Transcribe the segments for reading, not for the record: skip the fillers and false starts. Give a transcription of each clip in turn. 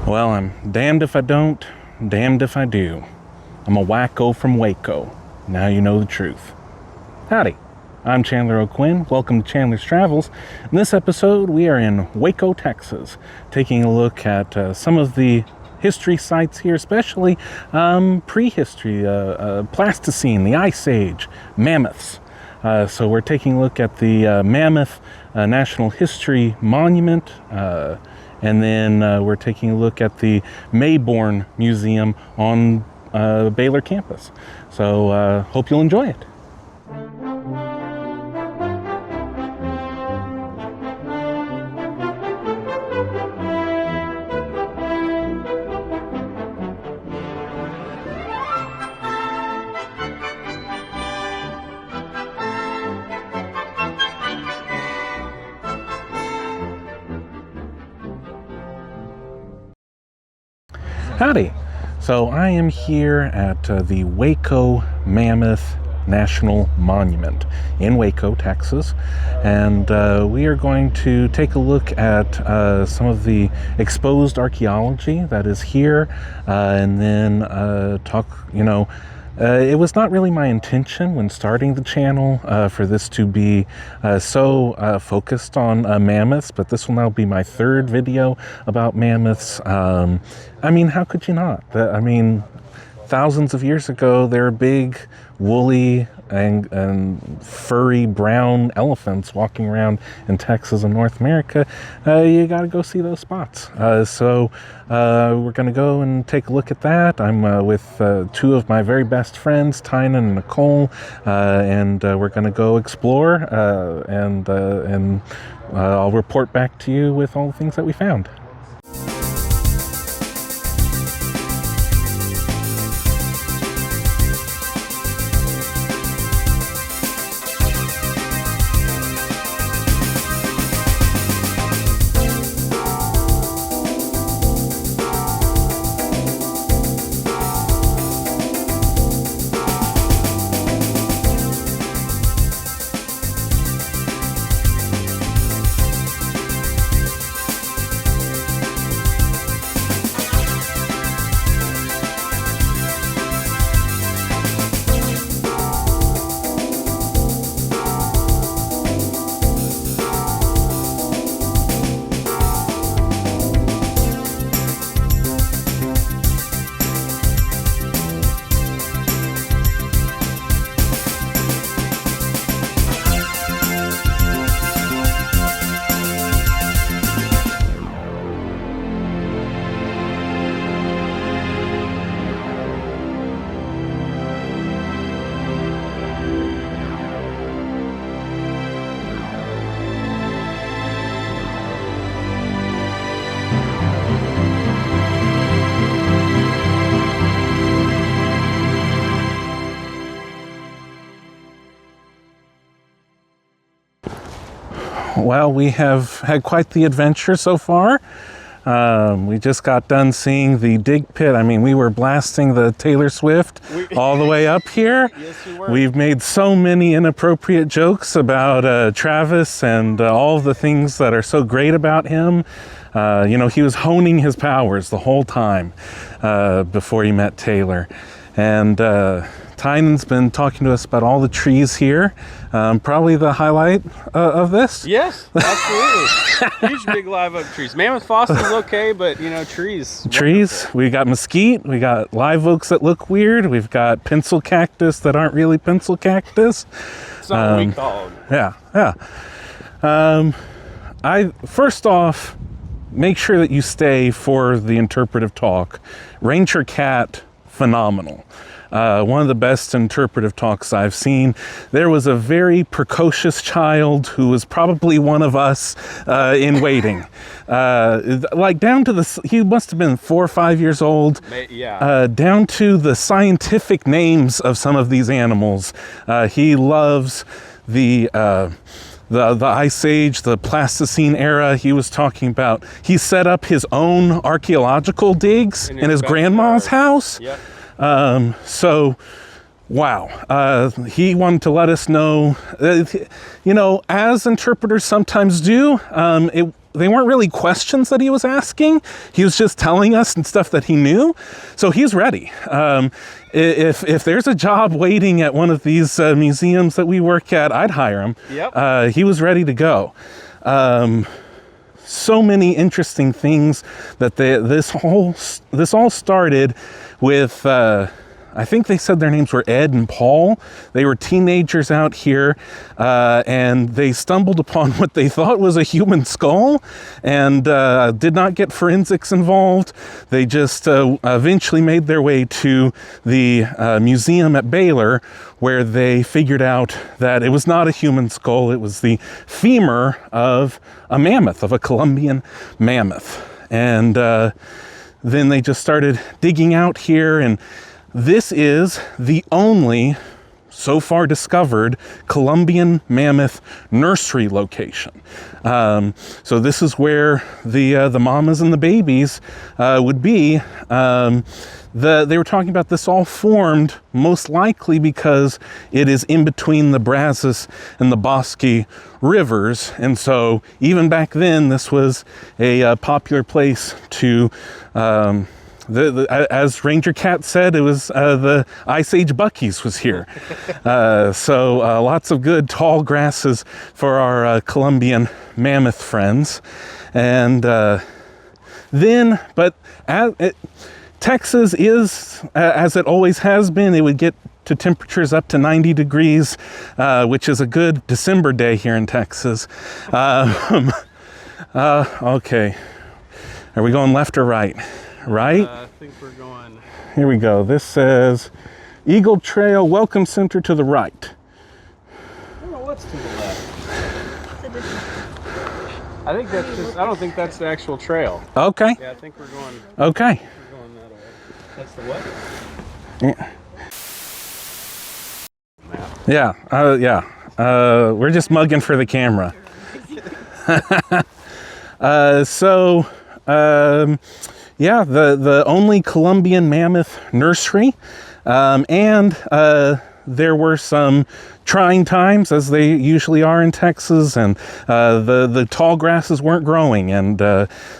Well, I'm damned if I don't, damned if I do. I'm a wacko from Waco. Now you know the truth. Howdy, I'm Chandler O'Quinn. Welcome to Chandler's Travels. In this episode, we are in Waco, Texas, taking a look at some of the history sites here, especially prehistory, Pleistocene, the Ice Age, mammoths. So we're taking a look at the Mammoth National History Monument, and then we're taking a look at the Mayborn Museum on Baylor campus. So hope you'll enjoy it. Howdy. So I am here at the Waco Mammoth National Monument in Waco, Texas, and we are going to take a look at some of the exposed archaeology that is here, and then talk, it was not really my intention when starting the channel for this to be so focused on mammoths, but this will now be my third video about mammoths. I mean, how could you not? Thousands of years ago, there were big, woolly and furry brown elephants walking around in Texas and North America. You got to go see those spots. So we're going to go and take a look at that. I'm with two of my very best friends, Tynan and Nicole, and we're going to go explore, and I'll report back to you with all the things that we found. Well, we have had quite the adventure so far. We just got done seeing the dig pit. I mean, we were blasting the Taylor Swift all the way up here. Yes, you were. We've made so many inappropriate jokes about Travis and all the things that are so great about him. He was honing his powers the whole time before he met Taylor. And Tynan's been talking to us about all the trees here. Probably the highlight of this. Yes, absolutely. Huge big live oak trees. Mammoth fossils okay, but trees. Trees. Wonderful. We got mesquite. We got live oaks that look weird. We've got pencil cactus that aren't really pencil cactus. It's not what we call them. Yeah. First off, make sure that you stay for the interpretive talk. Ranger Cat, phenomenal. One of the best interpretive talks I've seen. There was a very precocious child who was probably one of us in waiting. Down to he must have been 4 or 5 years old. Yeah. Down to the scientific names of some of these animals. He loves the Ice Age, the Pleistocene era. He was talking about, he set up his own archaeological digs in his grandma's house. Yep. Wow. He wanted to let us know, as interpreters sometimes do, they weren't really questions that he was asking. He was just telling us and stuff that he knew. So he's ready. If there's a job waiting at one of these museums that we work at, I'd hire him. Yep. He was ready to go. So many interesting things that this all started with. I think they said their names were Ed and Paul. They were teenagers out here, and they stumbled upon what they thought was a human skull, and did not get forensics involved. They just eventually made their way to the museum at Baylor, where they figured out that it was not a human skull. It was the femur of a mammoth, of a Columbian mammoth. And then they just started digging out here, and this is the only so far discovered Columbian mammoth nursery location. So this is where the mamas and the babies would be. They were talking about this all formed most likely because it is in between the Brazos and the Bosque rivers, and so even back then this was a popular place to as Ranger Cat said, it was the Ice Age Buc-ee's was here. So lots of good tall grasses for our Columbian mammoth friends. And Texas is, as it always has been, it would get to temperatures up to 90 degrees, which is a good December day here in Texas. Okay. Are we going left or right? Right? I think we're going. Here we go. This says Eagle Trail Welcome Center to the right. I don't know what's to the left. I think that's just. I don't think that's the actual trail. Okay. Yeah, I think we're going. Okay. We're going that way. That's the what? Yeah. Yeah. We're just mugging for the camera. Yeah, the only Columbian mammoth nursery, and there were some trying times, as they usually are in Texas, and the tall grasses weren't growing, and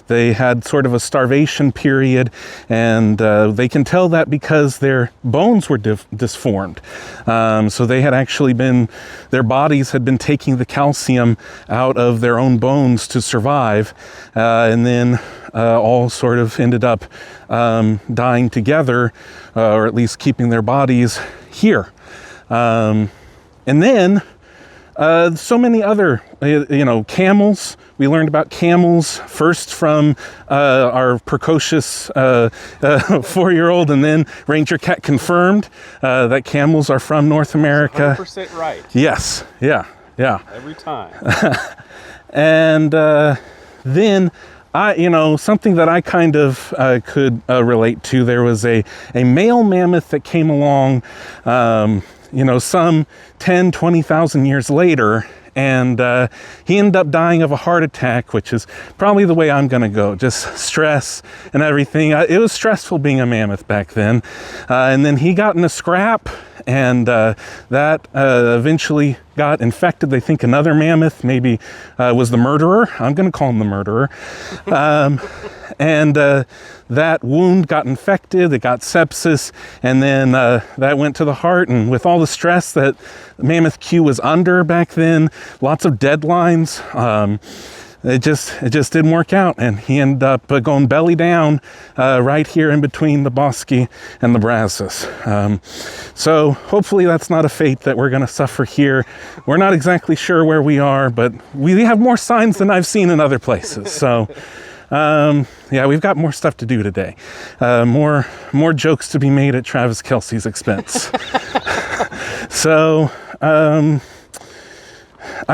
they had sort of a starvation period, and they can tell that because their bones were disformed. So they had actually their bodies had been taking the calcium out of their own bones to survive, and then all sort of ended up dying together, or at least keeping their bodies here. And then so many other, camels. We learned about camels first from our precocious 4-year-old, and then Ranger Cat confirmed that camels are from North America. 100% right. Yes, yeah. Every time. And then something that I kind of could relate to, there was a male mammoth that came along, some 10, 20,000 years later, and he ended up dying of a heart attack, which is probably the way I'm going to go, just stress and everything. It was stressful being a mammoth back then. And then he got in a scrap, and that eventually got infected. They think another mammoth maybe was the murderer. I'm going to call him the murderer. And that wound got infected, it got sepsis, and then that went to the heart. And with all the stress that Mammoth Q was under back then, lots of deadlines, it just didn't work out, and he ended up going belly down right here in between the Bosque and the Brazos. So hopefully that's not a fate that we're going to suffer here. We're not exactly sure where we are, but we have more signs than I've seen in other places. So we've got more stuff to do today. More jokes to be made at Travis Kelce's expense. So I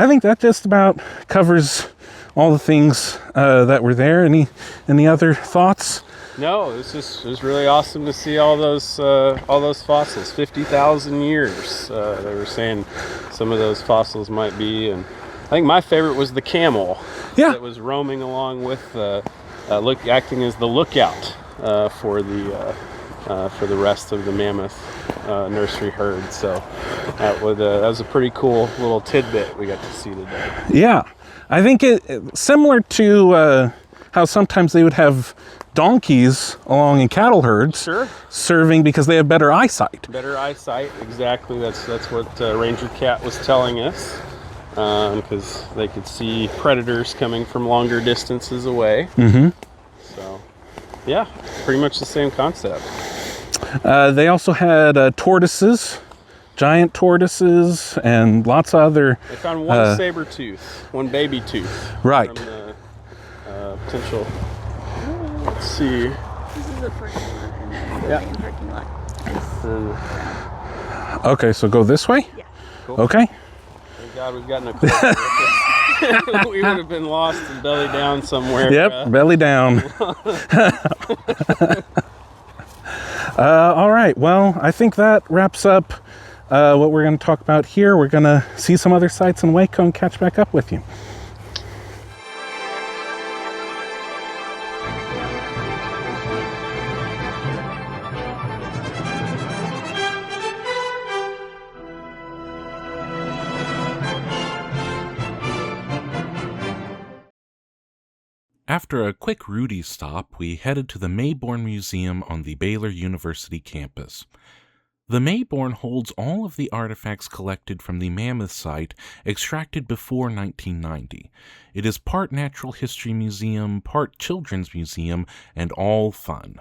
think that just about covers all the things that were there. Any other thoughts? No, it was really awesome to see all those fossils. 50,000 years. They were saying some of those fossils might be, and I think my favorite was the camel. Yeah. That was roaming along with acting as the lookout for for the rest of the mammoth nursery herd. So that was a pretty cool little tidbit we got to see today. Yeah, I think similar to how sometimes they would have donkeys along in cattle herds, Sure. serving because they have better eyesight. Better eyesight, exactly. That's what Ranger Cat was telling us, because they could see predators coming from longer distances away. Mm-hmm. So, yeah, pretty much the same concept. They also had tortoises, giant tortoises, and lots of other. They found one saber tooth, one baby tooth. Right. From the potential. Let's see. This is the first one in the Yeah. main parking lot. Okay, so go this way? Yeah. Cool. Okay. Thank God we've got Nicole with us. We would have been lost and belly down somewhere. Yep, belly down. All right, well, I think that wraps up what we're going to talk about here. We're going to see some other sites in Waco and catch back up with you. After a quick Rudy's stop, we headed to the Mayborn Museum on the Baylor University campus. The Mayborn holds all of the artifacts collected from the Mammoth site extracted before 1990. It is part natural history museum, part children's museum, and all fun.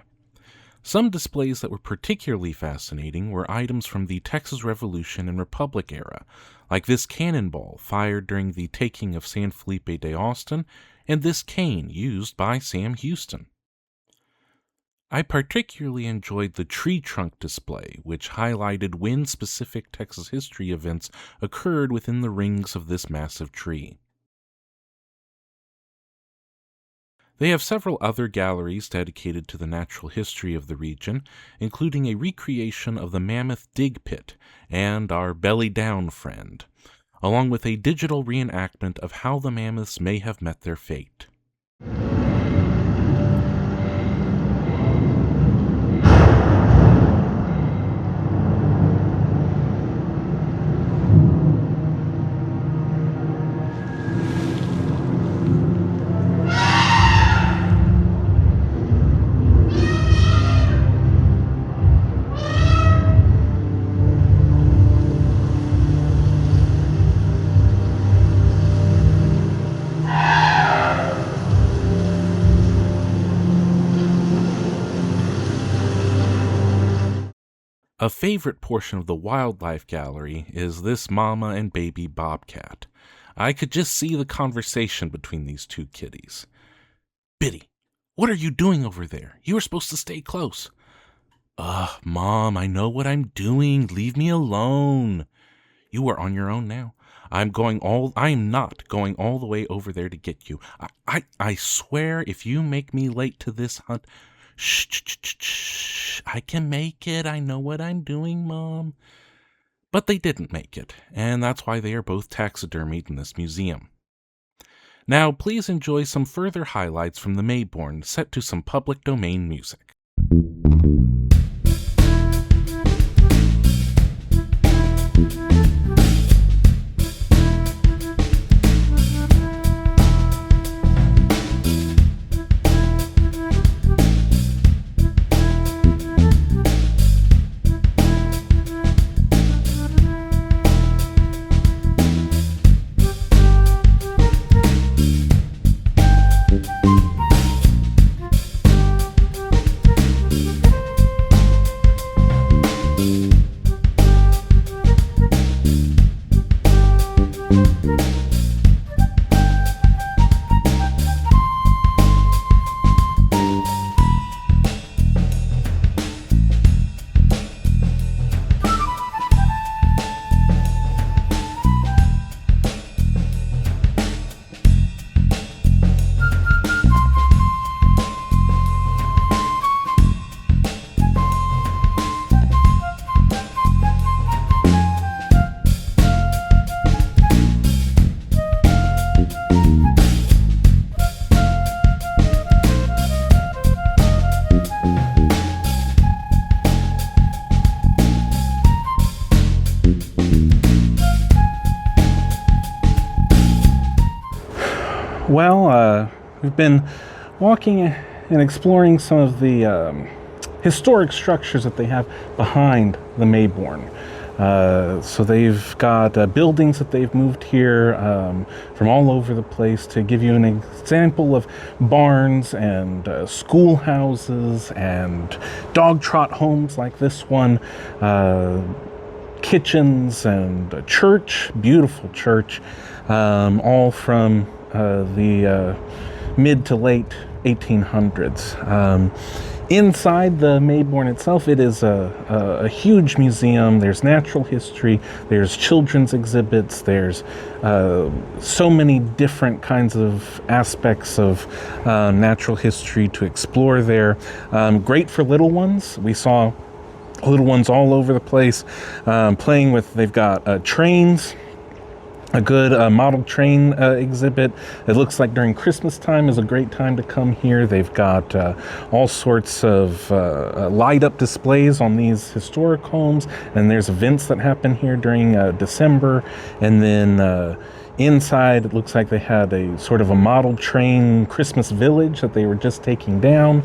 Some displays that were particularly fascinating were items from the Texas Revolution and Republic era, like this cannonball fired during the taking of San Felipe de Austin, and this cane used by Sam Houston. I particularly enjoyed the tree trunk display, which highlighted when specific Texas history events occurred within the rings of this massive tree. They have several other galleries dedicated to the natural history of the region, including a recreation of the Mammoth Dig Pit and our Belly Down friend, along with a digital reenactment of how the mammoths may have met their fate. A favorite portion of the wildlife gallery is this mama and baby bobcat. I could just see the conversation between these two kitties. Biddy, what are you doing over there? You were supposed to stay close. Mom, I know what I'm doing. Leave me alone. You are on your own now. I am not going all the way over there to get you. I swear if you make me late to this hunt... Shh, I can make it. I know what I'm doing, Mom. But they didn't make it, and that's why they are both taxidermied in this museum. Now, please enjoy some further highlights from the Mayborn set to some public domain music. Well, we've been walking and exploring some of the historic structures that they have behind the Mayborn. So they've got buildings that they've moved here from all over the place to give you an example of barns and schoolhouses and dog trot homes like this one, kitchens and a church, beautiful church, all from the mid to late 1800s. Inside the Mayborn itself, it is a huge museum. There's natural history, there's children's exhibits, there's so many different kinds of aspects of natural history to explore there. Great for little ones. We saw little ones all over the place playing with, they've got trains. A good model train exhibit. It looks like during Christmas time is a great time to come here. They've got all sorts of light up displays on these historic homes, and there's events that happen here during December. And then inside, it looks like they had a sort of a model train Christmas village that they were just taking down.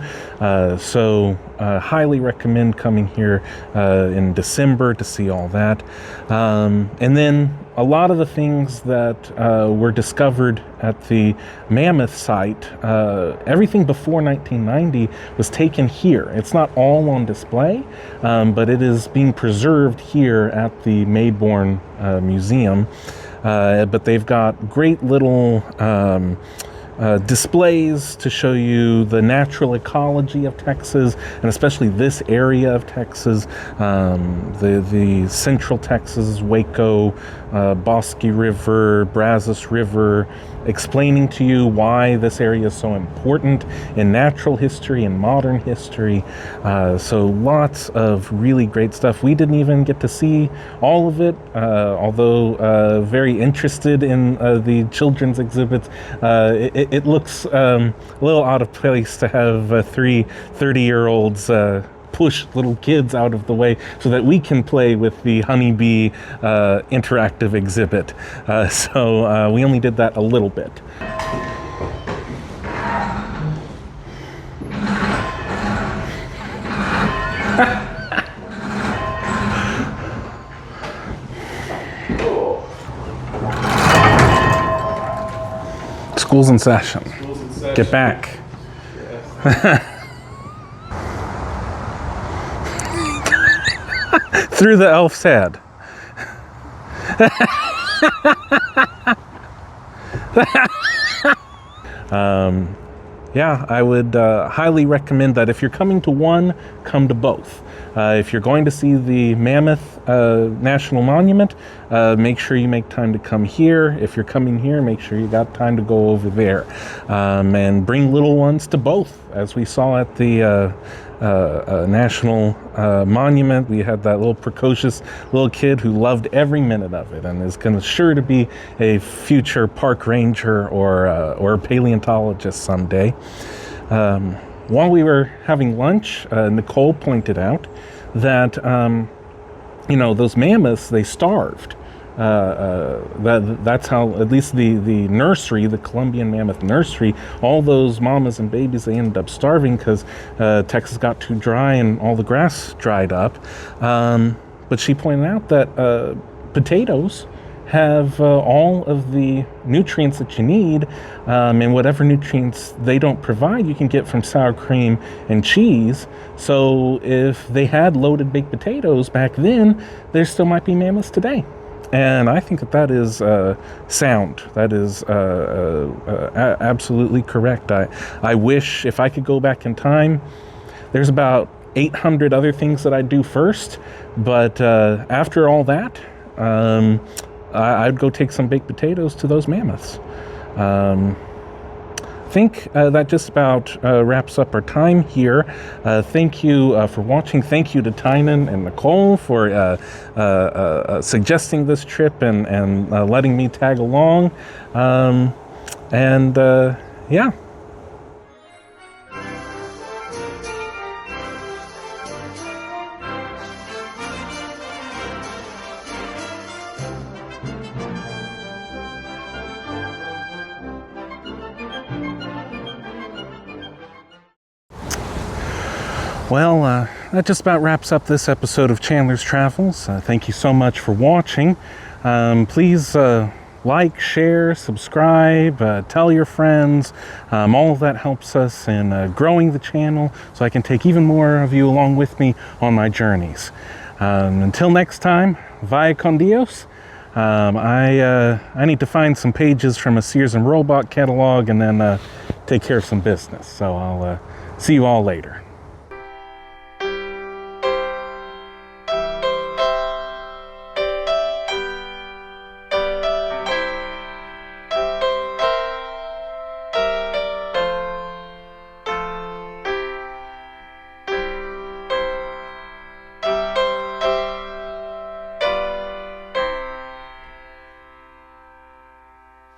So highly recommend coming here in December to see all that. And then a lot of the things that were discovered at the Mammoth site, everything before 1990 was taken here. It's not all on display, but it is being preserved here at the Mayborn Museum. But they've got great little displays to show you the natural ecology of Texas, and especially this area of Texas, the central Texas, Waco, Bosque River, Brazos River, explaining to you why this area is so important in natural history and modern history. So lots of really great stuff. We didn't even get to see all of it, although very interested in the children's exhibits. It looks a little out of place to have three 30-year-olds push little kids out of the way so that we can play with the honeybee interactive exhibit. So we only did that a little bit. School's in session. Get back. Through the elf's head. Yeah, I would highly recommend that if you're coming to one, come to both. If you're going to see the Mammoth National Monument, make sure you make time to come here. If you're coming here, make sure you got time to go over there. And bring little ones to both. As we saw at the National Monument, we had that little precocious little kid who loved every minute of it and is sure to be a future park ranger or a paleontologist someday. While we were having lunch, Nicole pointed out that those mammoths, they starved. That's how, at least the nursery, the Columbian Mammoth Nursery, all those mamas and babies, they ended up starving because Texas got too dry and all the grass dried up. But she pointed out that potatoes have all of the nutrients that you need, and whatever nutrients they don't provide, you can get from sour cream and cheese. So if they had loaded baked potatoes back then, there still might be mammoths today. And I think that is sound. That is absolutely correct. I wish if I could go back in time, there's about 800 other things that I'd do first. But after all that, I'd go take some baked potatoes to those mammoths. I think that just about wraps up our time here. Thank you for watching. Thank you to Tynan and Nicole for suggesting this trip and letting me tag along. Yeah. Well, that just about wraps up this episode of Chandler's Travels. Thank you so much for watching. Please like, share, subscribe, tell your friends. All of that helps us in growing the channel so I can take even more of you along with me on my journeys. Until next time, vaya con Dios. I need to find some pages from a Sears and Roebuck catalog and then take care of some business. So I'll see you all later.